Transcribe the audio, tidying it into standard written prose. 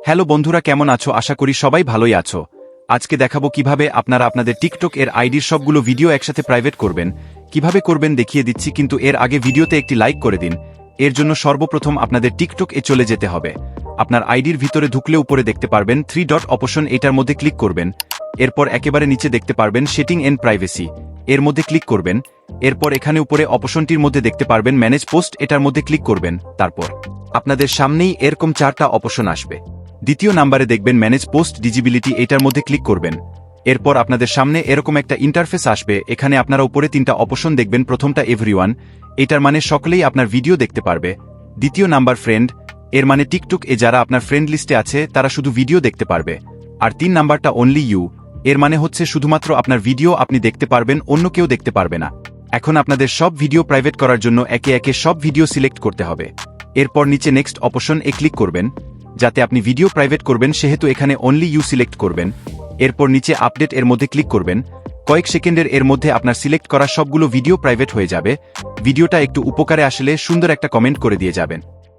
Hello বন্ধুরা, কেমন আছো? আশা করি সবাই ভালোই আছো। আজকে দেখাবো কিভাবে আপনারা আপনাদের টিকটক এর আইডির সবগুলো ভিডিও একসাথে প্রাইভেট করবেন। কিভাবে করবেন দেখিয়ে দিচ্ছি, কিন্তু এর আগে ভিডিওতে একটি লাইক করে দিন। এর জন্য সর্বপ্রথম আপনাদের টিকটক এ চলে যেতে হবে। আপনার আইডির ভিতরে ঢুকলে উপরে দেখতে পারবেন 3 ডট অপশন, এটার মধ্যে ক্লিক করবেন। এরপর একেবারে নিচে দেখতে পারবেন সেটিং এন্ড প্রাইভেসি, এর মধ্যে ক্লিক করবেন। এরপর এখানে উপরে অপশনটির মধ্যে দেখতে পারবেন ম্যানেজ পোস্ট, এটার মধ্যে ক্লিক করবেন। তারপর আপনাদের সামনেই এরকম 4টা অপশন আসবে। দ্বিতীয় নাম্বারে দেখবেন ম্যানেজ পোস্ট ডিজিবিলিটি, এটার মধ্যে ক্লিক করবেন। এরপর আপনাদের সামনে এরকম একটা ইন্টারফেস আসবে। এখানে আপনারা উপরে 3টা অপশন দেখবেন। প্রথমটা এভরিওয়ান, এটার মানে সকলেই আপনার ভিডিও দেখতে পারবে। দ্বিতীয় নাম্বার ফ্রেন্ড, এর মানে টিকটক এ যারা আপনার ফ্রেন্ড লিস্টে আছে তারা শুধু ভিডিও দেখতে পারবে। আর 3 নাম্বারটা অনলি ইউ, এর মানে হচ্ছে শুধুমাত্র আপনার ভিডিও আপনি দেখতে পারবেন, অন্য কেউ দেখতে পারবে না। এখন আপনাদের সব ভিডিও প্রাইভেট করার জন্য একে একে সব ভিডিও সিলেক্ট করতে হবে। এরপর নিচে নেক্সট অপশন এ ক্লিক করবেন। যাতে আপনি ভিডিও প্রাইভেট করবেন সেহেতু এখানে অনলি ইউ সিলেক্ট করবেন। এরপর নিচে আপডেট এর মধ্যে ক্লিক করবেন। কয়েক সেকেন্ডের এর মধ্যে আপনার সিলেক্ট করা সবগুলো ভিডিও প্রাইভেট হয়ে যাবে। ভিডিওটা একটু উপকারে আসলে সুন্দর একটা কমেন্ট করে দিয়ে যাবেন।